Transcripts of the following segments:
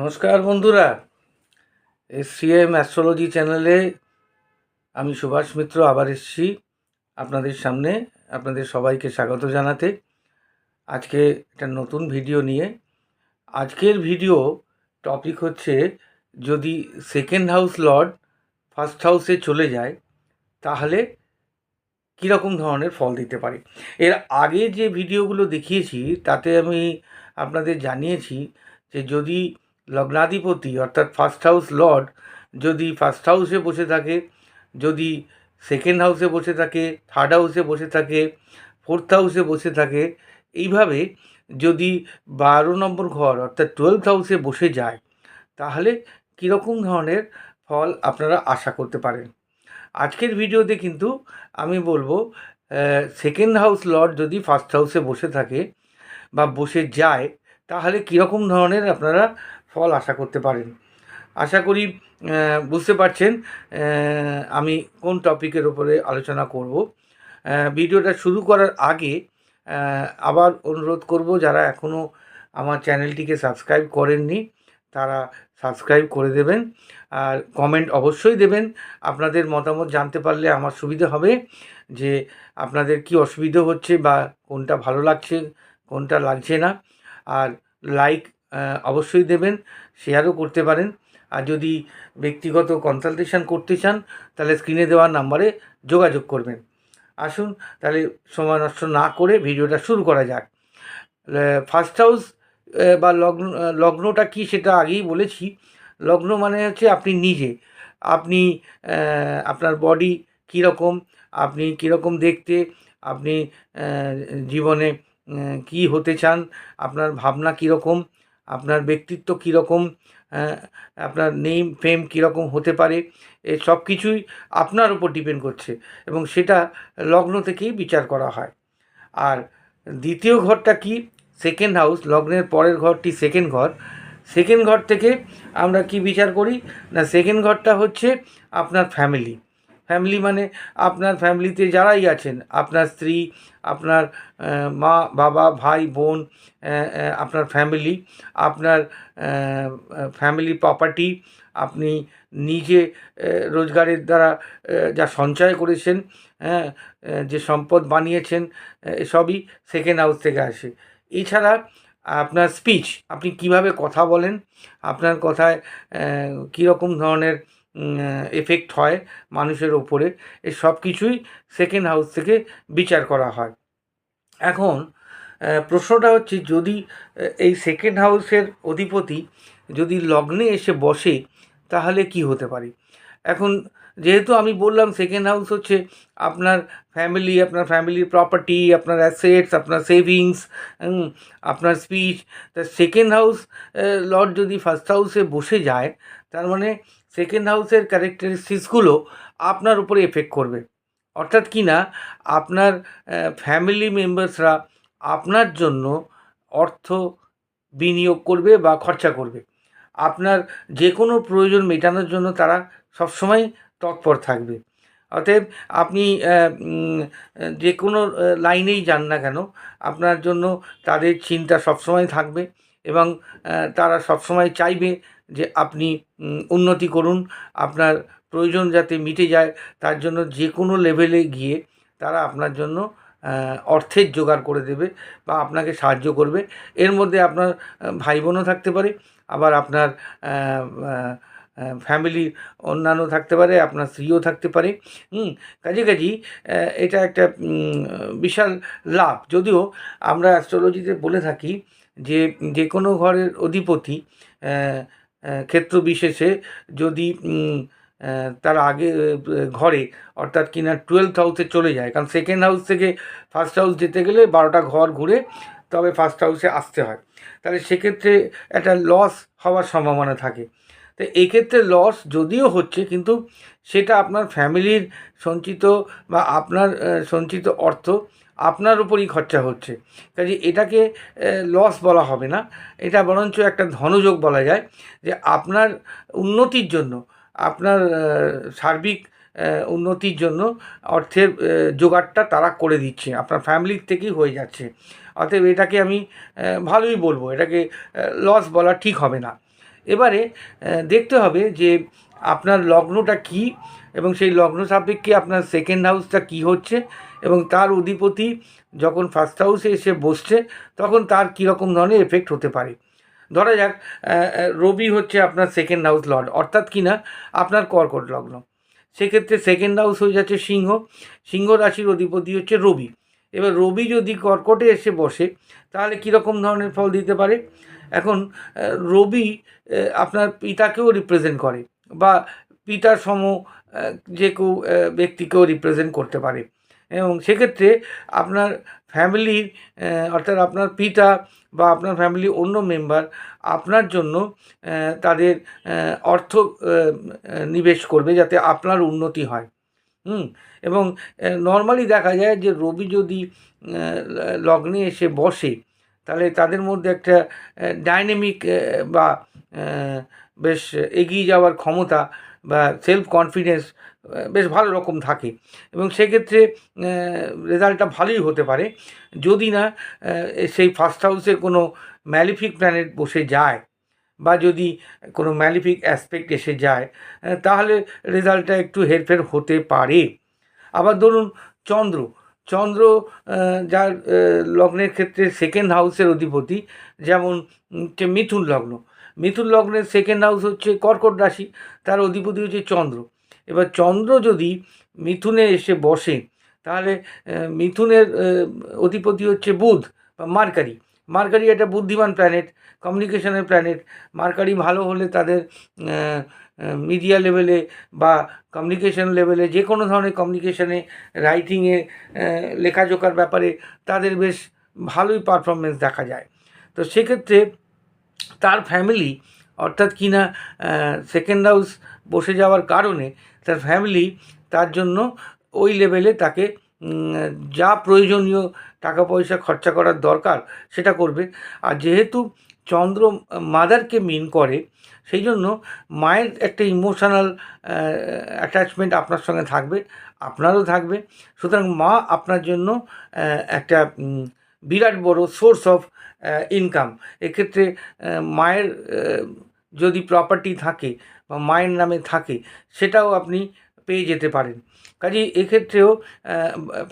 নমস্কার বন্ধুরা, SCM astrology চ্যানেলে আমি সুভাষ মিত্র আবার এসেছি আপনাদের সামনে। আপনাদের সবাইকে স্বাগত জানাতে আজকে একটা নতুন ভিডিও নিয়ে। আজকের ভিডিও টপিক হচ্ছে, যদি সেকেন্ড হাউস লর্ড ফার্স্ট হাউসে চলে যায় তাহলে কীরকম ধরনের ফল দিতে পারে। এর আগে যে ভিডিওগুলো দেখিয়েছি তাতে আমি আপনাদের জানিয়েছি যে যদি লগ্নাধিপতি অর্থাৎ ফার্স্ট হাউস লর্ড যদি ফার্স্ট হাউসে বসে থাকে, যদি সেকেন্ড হাউসে বসে থাকে, থার্ড হাউসে বসে থাকে, ফোর্থ হাউসে বসে থাকে, এইভাবে যদি 12 নম্বর ঘর অর্থাৎ 12th হাউসে বসে যায় তাহলে কীরকম ধরনের ফল আপনারা আশা করতে পারেন। আজকের ভিডিওতে কিন্তু আমি বলবো সেকেন্ড হাউস লর্ড যদি ফার্স্ট হাউসে বসে থাকে বা বসে যায় তাহলে কীরকম ধরনের আপনারা ফল আশা করতে পারেন। আশা করি বুঝতে পারছেন আমি কোন টপিকের উপরে আলোচনা করব। ভিডিওটা শুরু করার আগে আবার অনুরোধ করব, যারা এখনও আমার চ্যানেলটিকে সাবস্ক্রাইব করেননি তারা সাবস্ক্রাইব করে দেবেন, আর কমেন্ট অবশ্যই দেবেন। আপনাদের মতামত জানতে পারলে আমার সুবিধা হবে যে আপনাদের কি অসুবিধা হচ্ছে বা কোনটা ভালো লাগছে কোনটা লাগছে না। আর লাইক অবশ্যই দেবেন, শেয়ারও করতে পারেন। আর যদি ব্যক্তিগত কনসালটেশন করতে চান তাহলে স্ক্রিনে দেওয়া নাম্বারে যোগাযোগ করবেন। আসুন তাহলে সময় নষ্ট না করে ভিডিওটা শুরু করা যাক। ফার্স্ট হাউস বা লগ্নটা কি সেটা আগেই বলেছি। লগ্ন মানে হচ্ছে আপনি নিজে, আপনি আপনার বডি কীরকম, আপনি কীরকম দেখতে, আপনি জীবনে কি হতে চান, আপনার ভাবনা কীরকম, আপনার ব্যক্তিত্ব কীরকম, আপনার নেম ফেম কীরকম হতে পারে, এই সব কিছুই আপনার উপর ডিপেন্ড করছে এবং সেটা লগ্ন থেকেই বিচার করা হয়। আর দ্বিতীয় ঘরটা কি? Second house. লগ্নের পরের ঘরটি সেকেন্ড ঘর। সেকেন্ড ঘর থেকে আমরা কি বিচার করি না, সেকেন্ড ঘরটা হচ্ছে আপনার ফ্যামিলি। ফ্যামিলি মানে আপনার ফ্যামিলিতে যারাই আছেন, আপনার স্ত্রী, আপনার মা বাবা ভাই বোন, আপনার ফ্যামিলি, আপনার ফ্যামিলি প্রপার্টি, আপনি নিজে রোজগারের দ্বারা যা সঞ্চয় করেছেন, যে সম্পদ বানিয়েছেন, সবই সেকেন্ড হাউস থেকে আসে। এছাড়া আপনার স্পিচ, আপনি কিভাবে কথা বলেন, আপনার কথায় কীরকম ধরনের এফেক্ট হয় মানুষের ওপরে, এই সব কিছুই সেকেন্ড হাউস থেকে বিচার করা হয়। এখন প্রশ্নটা হচ্ছে, যদি এই সেকেন্ড হাউসের অধিপতি যদি লগ্নে এসে বসে তাহলে কি হতে পারে। এখন যেহেতু আমি বললাম সেকেন্ড হাউস হচ্ছে আপনার ফ্যামিলি, আপনার ফ্যামিলির প্রপার্টি, আপনার অ্যাসেটস, আপনার সেভিংস, আপনার স্পিচ, তা সেকেন্ড হাউস লর্ড যদি ফার্স্ট হাউসে বসে যায় তার মানে সেকেন্ড হাউসের ক্যারেক্টারিস্টিক্সগুলো আপনার উপরে এফেক্ট করবে। অর্থাৎ কি না, আপনার ফ্যামিলি মেম্বার্সরা আপনার জন্য অর্থ বিনিয়োগ করবে বা খরচা করবে। আপনার যে কোনো প্রয়োজন মেটানোর জন্য তারা সবসময় তৎপর থাকবে। অতএব আপনি যে কোনো লাইনেই যান না কেন, আপনার জন্য তাদের চিন্তা সবসময় থাকবে এবং তারা সবসময় চাইবে যে আপনি উন্নতি করুন, আপনার প্রয়োজন যাতে মিটে যায় তার জন্য যে কোনো লেভেলে গিয়ে তারা আপনার জন্য অর্থের জোগাড় করে দেবে বা আপনাকে সাহায্য করবে। এর মধ্যে আপনার ভাই বোনও থাকতে পারে, আবার আপনার ফ্যামিলির অন্যান্য থাকতে পারে, আপনার স্ত্রীও থাকতে পারে। কাজেই এটা একটা বিশাল লাভ। যদিও আমরা অ্যাস্ট্রোলজিতে বলে থাকি যে যে কোনো ঘরের অধিপতি ক্ষেত্র বিশেষে যদি তার আগে ঘরে অর্থাৎ কিনা 12th হাউসে চলে যায়, কারণ সেকেন্ড হাউস থেকে ফার্স্ট হাউস যেতে গেলে 12টা ঘর ঘুরে তবে ফার্স্ট হাউসে আসতে হয়, তাহলে সেক্ষেত্রে একটা লস হওয়ার সম্ভাবনা থাকে। তো এক্ষেত্রে লস যদিও হচ্ছে কিন্তু সেটা আপনার ফ্যামিলির সঞ্চিত বা আপনার সঞ্চিত অর্থ আপনার উপরই খরচা হচ্ছে, কাজে এটাকে লস বলা হবে না, এটা বরঞ্চ একটা ধনযোগ বলা যায়। যে আপনার উন্নতির জন্য, আপনার সার্বিক উন্নতির জন্য অর্থের জোগাড়টা তারা করে দিচ্ছে, আপনার ফ্যামিলির থেকেই হয়ে যাচ্ছে। অতএব এটাকে আমি ভালোই বলবো, এটাকে লস বলা ঠিক হবে না। এবারে দেখতে হবে যে আপনার লগ্নটা কী এবং সেই লগ্ন সাপেক্ষে আপনার সেকেন্ড হাউসটা কী হচ্ছে এবং তার অধিপতি যখন ফার্স্ট হাউসে এসে বসছে তখন তার কীরকম ধরনের এফেক্ট হতে পারে। ধরা যাক রবি হচ্ছে আপনার সেকেন্ড হাউস লর্ড, অর্থাৎ কি না আপনার কর্কট লগ্ন, সেক্ষেত্রে সেকেন্ড হাউস হয়ে যাচ্ছে সিংহ, সিংহ রাশির অধিপতি হচ্ছে রবি। এবার রবি যদি কর্কটে এসে বসে তাহলে কীরকম ধরনের ফল দিতে পারে। এখন রবি আপনার পিতাকেও রিপ্রেজেন্ট করে বা পিতার সম যে কেউ ব্যক্তিকেও রিপ্রেজেন্ট করতে পারে এবং সেক্ষেত্রে আপনার ফ্যামিলির অর্থাৎ আপনার পিতা বা আপনার ফ্যামিলির অন্য মেম্বার আপনার জন্য তাদের অর্থ নিবেশ করবে যাতে আপনার উন্নতি হয়। এবং নর্মালি দেখা যায় যে রবি যদি লগ্নে এসে বসে তাহলে তাদের মধ্যে একটা ডাইনামিক বা বেশ এগিয়ে যাওয়ার ক্ষমতা বা সেলফ কনফিডেন্স বেশ ভালো রকম থাকে এবং সেক্ষেত্রে রেজাল্টটা ভালোই হতে পারে যদি না সেই ফার্স্ট হাউসে কোনো ম্যালিফিক প্ল্যানেট বসে যায় বা যদি কোনো ম্যালিফিক অ্যাসপেক্ট এসে যায় তাহলে রেজাল্টটা একটু হেরফের হতে পারে। আবার ধরুন চন্দ্র, চন্দ্র যার লগ্নের ক্ষেত্রে সেকেন্ড হাউসের অধিপতি, যেমন মিথুন লগ্ন, মিথুন লগ্নের সেকেন্ড হাউস হচ্ছে কর্কট রাশি, তার অধিপতি হচ্ছে চন্দ্র। এবার চন্দ্র যদি মিথুনে এসে বসে তাহলে মিথুনের অধিপতি হচ্ছে বুধ বা মার্কারি। মার্কারি একটা বুদ্ধিমান প্ল্যানেট, কমিউনিকেশনের প্ল্যানেট। মার্কারি ভালো হলে তাদের মিডিয়া লেভেলে বা কমিউনিকেশন লেভেলে যে কোনো ধরনের কমিউনিকেশনে, রাইটিংয়ে, লেখাজোখার ব্যাপারে তাদের বেশ ভালোই পারফরমেন্স দেখা যায়। তো সেক্ষেত্রে তার ফ্যামিলি অর্থাৎ কি না সেকেন্ড হাউস বসে যাওয়ার কারণে তার ফ্যামিলি তার জন্য ওই লেভেলে তাকে যা প্রয়োজনীয় টাকা পয়সা খরচা করার দরকার সেটা করবে। আর যেহেতু চন্দ্র মাদারকে মিন করে সেই জন্য মায়ের একটা ইমোশনাল অ্যাটাচমেন্ট আপনার সঙ্গে থাকবে, আপনারও থাকবে। সুতরাং মা আপনার জন্য একটা বিরাট বড় সোর্স অফ ইনকাম। এক্ষেত্রে মায়ের যদি প্রপার্টি থাকে বা মায়ের নামে থাকে সেটাও আপনি পেয়ে যেতে পারেন। কাজেই এক্ষেত্রেও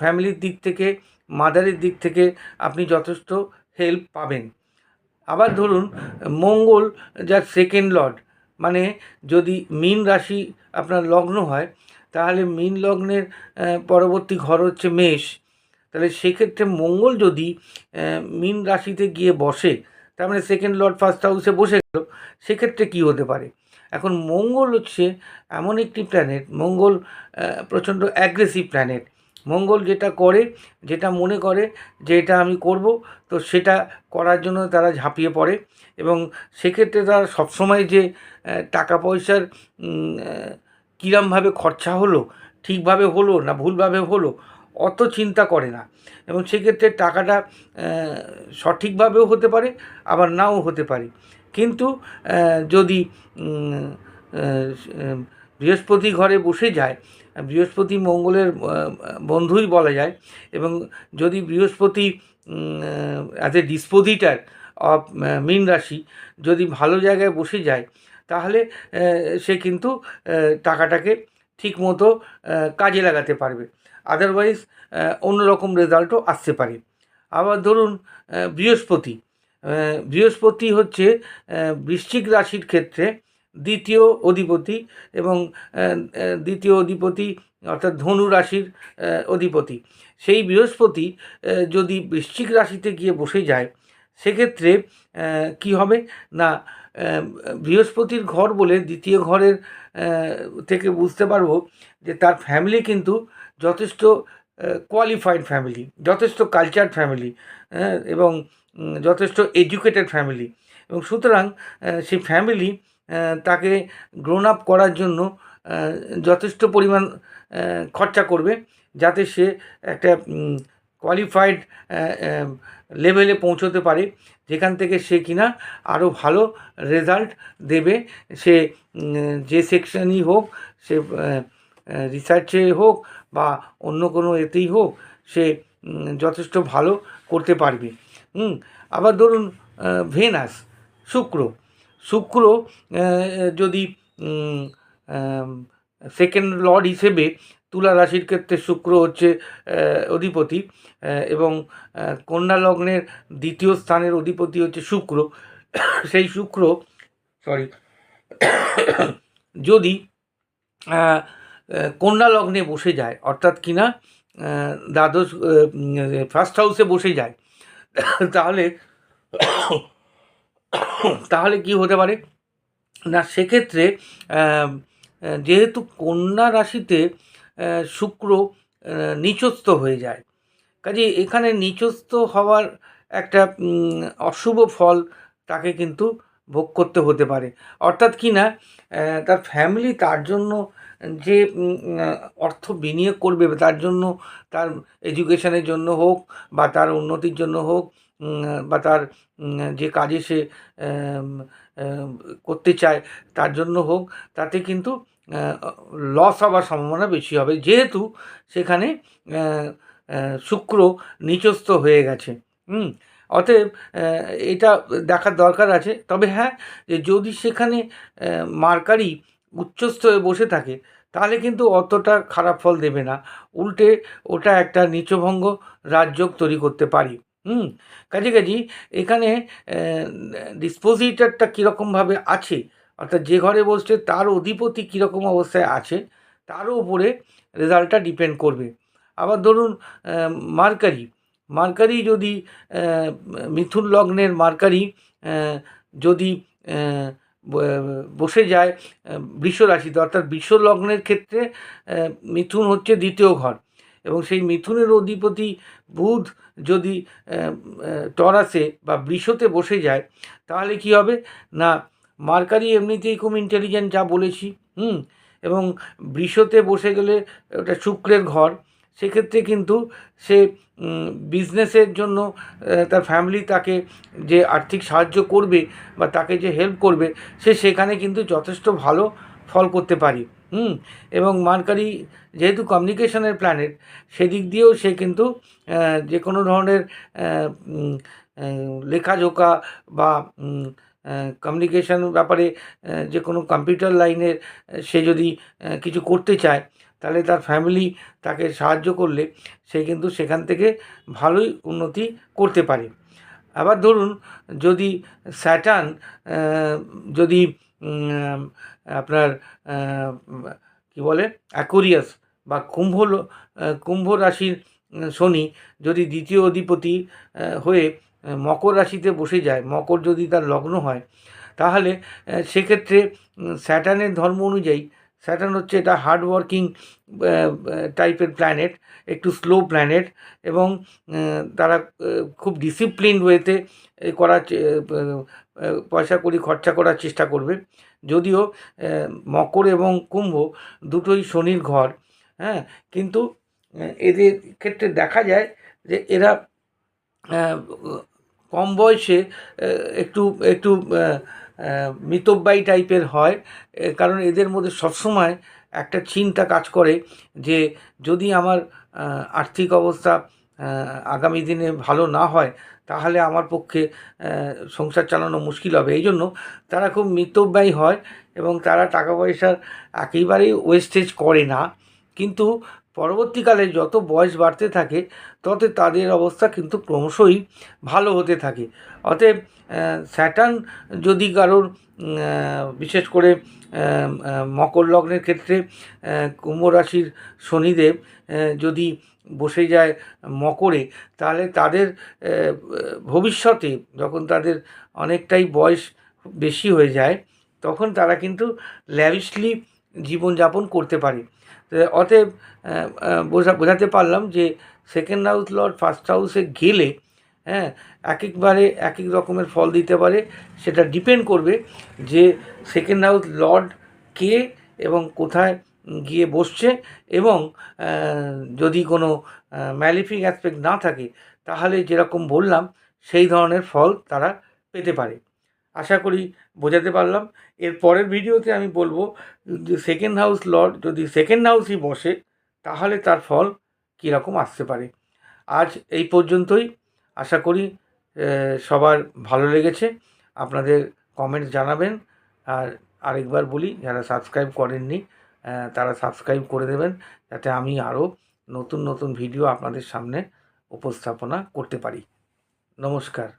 ফ্যামিলির দিক থেকে, মাদারের দিক থেকে আপনি যথেষ্ট হেল্প পাবেন। আবার ধরুন মঙ্গল যার সেকেন্ড লর্ড, মানে যদি মীন রাশি আপনার লগ্ন হয় তাহলে মীন লগ্নের পরবর্তী ঘর হচ্ছে মেষ। তাহলে সেক্ষেত্রে মঙ্গল যদি মীন রাশিতে গিয়ে বসে তার মানে সেকেন্ড লর্ড ফার্স্ট হাউসে বসে গেল, সেক্ষেত্রে কী হতে পারে। এখন মঙ্গল হচ্ছে এমন একটি প্ল্যানেট, মঙ্গল প্রচণ্ড অ্যাগ্রেসিভ প্ল্যানেট। মঙ্গল যেটা করে, যেটা মনে করে যে এটা আমি করব, তো সেটা করার জন্য তারা ঝাঁপিয়ে পড়ে এবং সেক্ষেত্রে তারা সবসময় যে টাকা পয়সার কীরমভাবে খরচা হলো, ঠিকভাবে হলো না ভুলভাবে হলো, অত চিন্তা করে না এবং সেক্ষেত্রে টাকাটা সঠিকভাবেও হতে পারে আবার নাও হতে পারে। কিন্তু যদি বৃহস্পতি ঘরে বসে যায়, বৃহস্পতি মঙ্গলের বন্ধুই বলা যায়, এবং যদি বৃহস্পতি অ্যাজ এ ডিসপোজিটার অফ মীন রাশি যদি ভালো জায়গায় বসে যায় তাহলে সে কিন্তু টাকাটাকে ঠিকমতো কাজে লাগাতে পারবে, আদারওয়াইজ অন্যরকম রেজাল্টও আসতে পারে। আবার ধরুন বৃহস্পতি হচ্ছে বৃশ্চিক রাশির ক্ষেত্রে দ্বিতীয় অধিপতি এবং দ্বিতীয় অধিপতি অর্থাৎ ধনু রাশির অধিপতি। সেই বৃহস্পতি যদি বৃশ্চিক রাশিতে গিয়ে বসে যায় সেক্ষেত্রে কি হবে না, বৃহস্পতির ঘর বলে দ্বিতীয় ঘরের থেকে বুঝতে পারবো যে তার ফ্যামিলি কিন্তু যথেষ্ট কোয়ালিফাইড ফ্যামিলি, যথেষ্ট কালচার ফ্যামিলি এবং যথেষ্ট এডুকেটেড ফ্যামিলি, এবং সুতরাং সেই ফ্যামিলি তাকে গ্রোন আপ করার জন্য যথেষ্ট পরিমাণ খরচা করবে যাতে সে একটা কোয়ালিফাইড লেভেলে পৌঁছতে পারে যেখান থেকে সে কিনা আরও ভালো রেজাল্ট দেবে। সে যে সেকশনই হোক, সে রিসার্চে হোক বা অন্য কোনো এতেই হোক, সে যথেষ্ট ভালো করতে পারবে। আবার ধরুন ভেনাস, শুক্র যদি সেকেন্ড লর্ড হিসেবে তুলা রাশির ক্ষেত্রে শুক্র হচ্ছে অধিপতি, এবং কন্যা লগ্নের দ্বিতীয় স্থানের অধিপতি হচ্ছে শুক্র। সেই শুক্র যদি কন্যা লগ্নে বসে যায়, অর্থাৎ কিনা দ্বাদশ ফার্স্ট হাউসে বসে যায়, তাহলে তাহলে কি হতে পারে না, সেক্ষেত্রে যেহেতু কন্যা রাশিতে শুক্র নিচস্থ হয়ে যায়, কাজে এখানে নিচস্থ হওয়ার একটা অশুভ ফল তাকে কিন্তু ভোগ করতে হতে পারে। অর্থাৎ কি না, তার ফ্যামিলি তার জন্য যে অর্থ বিনিয়োগ করবে, তার জন্য, তার এডুকেশনের জন্য হোক বা তার উন্নতির জন্য হোক, বা তার যে কাজে সে করতে চায় তার জন্য হোক, তাতে কিন্তু লস হওয়ার সম্ভাবনা বেশি হবে, যেহেতু সেখানে শুক্র নিচস্থ হয়ে গেছে। অতএব এটা দেখার দরকার আছে। তবে হ্যাঁ, যে যদি সেখানে মার্কারি উচ্চস্থ হয়ে বসে থাকে, তাহলে কিন্তু অতটা খারাপ ফল দেবে না, উল্টে ওটা একটা নিচভঙ্গ রাজযোগ তৈরি করতে পারি। কাজে এখানে ডিসপোজিটরটা কীরকমভাবে আছে, অর্থাৎ যে ঘরে বসছে তার অধিপতি কীরকম অবস্থায় আছে, তারও উপরে রেজাল্টটা ডিপেন্ড করবে। আবার ধরুন মার্কারি যদি মিথুন লগ্নের মার্কারি যদি বসে যায় বৃষ রাশিতে, অর্থাৎ বৃষ লগ্নের ক্ষেত্রে মিথুন হচ্ছে দ্বিতীয় ঘর, এবং সেই মিথুনের অধিপতি বুধ যদি টরাসে বা বৃষতে বসে যায়, তাহলে কি হবে না, মার্কারি এমনিতেই খুব ইন্টেলিজেন্ট, যা বলেছি, এবং বৃষতে বসে গেলে ওটা শুক্রের ঘর, সেক্ষেত্রে কিন্তু সে বিজনেসের জন্য তার ফ্যামিলি তাকে যে আর্থিক সাহায্য করবে বা তাকে যে হেল্প করবে, সে সেখানে কিন্তু যথেষ্ট ভালো ফল করতে পারে। এবং মার্কারি যেহেতু কমিউনিকেশনের প্ল্যানেট, সেদিক দিয়েও সে কিন্তু যে কোনো ধরনের লেখাজোকা বা কমিউনিকেশন ব্যাপারে যে কোনো কম্পিউটার লাইনের সে যদি কিছু করতে চায়, তাহলে তার ফ্যামিলি তাকে সাহায্য করলে সে কিন্তু সেখান থেকে ভালোই উন্নতি করতে পারে। আবার ধরুন যদি স্যাটার্ন যদি আপনার কি বলে অ্যাকোরিয়াস বা কুম্ভ রাশির শনি যদি দ্বিতীয় অধিপতি হয়ে মকর রাশিতে বসে যায়, মকর যদি তার লগ্ন হয়, তাহলে সেক্ষেত্রে স্যাটার্নের ধর্ম অনুযায়ী, স্যাটার্ন হচ্ছে এটা হার্ড ওয়ার্কিং টাইপের প্ল্যানেট, একটু স্লো প্ল্যানেট, এবং তারা খুব ডিসিপ্লিন ওয়েতে পয়সা কড়ি খরচা করার চেষ্টা করবে। যদিও মকর এবং কুম্ভ দুটোই শনির ঘর, কিন্তু এদের ক্ষেত্রে দেখা যায় যে এরা কম বয়সে একটু একটু মিতব্যয়ী টাইপের হয়, কারণ এদের মধ্যে সবসময় একটা চিন্তা কাজ করে যে যদি আমার আর্থিক অবস্থা আগামী দিনে ভালো না হয়, তাহলে আমার পক্ষে সংসার চালানো মুশকিল হবে। এই জন্য তারা খুব মিতব্যয়ী হয় এবং তারা টাকা পয়সার একেবারেই ওয়েস্টেজ করে না, কিন্তু পরবর্তীকালে যত বয়স বাড়তে থাকে তত তাদের অবস্থা কিন্তু ক্রমশই ভালো হতে থাকে। অতএব স্যাটার্ন যদি কারোর বিশেষ করে মকর লগ্নের ক্ষেত্রে কুম্ভ রাশির শনিদেব যদি বসে যায় মকরে, তাহলে তাদের ভবিষ্যতে যখন তাদের অনেকটাই বয়স বেশি হয়ে যায়, তখন তারা কিন্তু ল্যাভিশলি জীবনযাপন করতে পারে। অতএব বোঝাতে পারলাম যে সেকেন্ড হাউস লর্ড ফার্স্ট হাউসে গেলে একবারে এক এক রকমের ফল দিতে পারে। সেটা ডিপেন্ড করবে যে সেকেন্ড হাউস লর্ড কে এবং কোথায় গিয়ে বসছে, এবং যদি কোনো ম্যালিফিক অ্যাসপেক্ট না থাকে, তাহলে যেরকম বললাম সেই ধরনের ফল তারা পেতে পারে। আশা করি বোঝাতে পারলাম। এর পরের ভিডিওতে আমি বলবো যে সেকেন্ড হাউস লর্ড যদি সেকেন্ড হাউসই বসে, তাহলে তার ফল কীরকম আসতে পারে। আজ এই পর্যন্তই। আশা করি সবার ভালো লেগেছে। আপনাদের কমেন্ট জানাবেন। আর আরেকবার বলি, যারা সাবস্ক্রাইব করেননি তারা সাবস্ক্রাইব করে দেবেন, যাতে আমি আরও নতুন নতুন ভিডিও আপনাদের সামনে উপস্থাপনা করতে পারি। নমস্কার।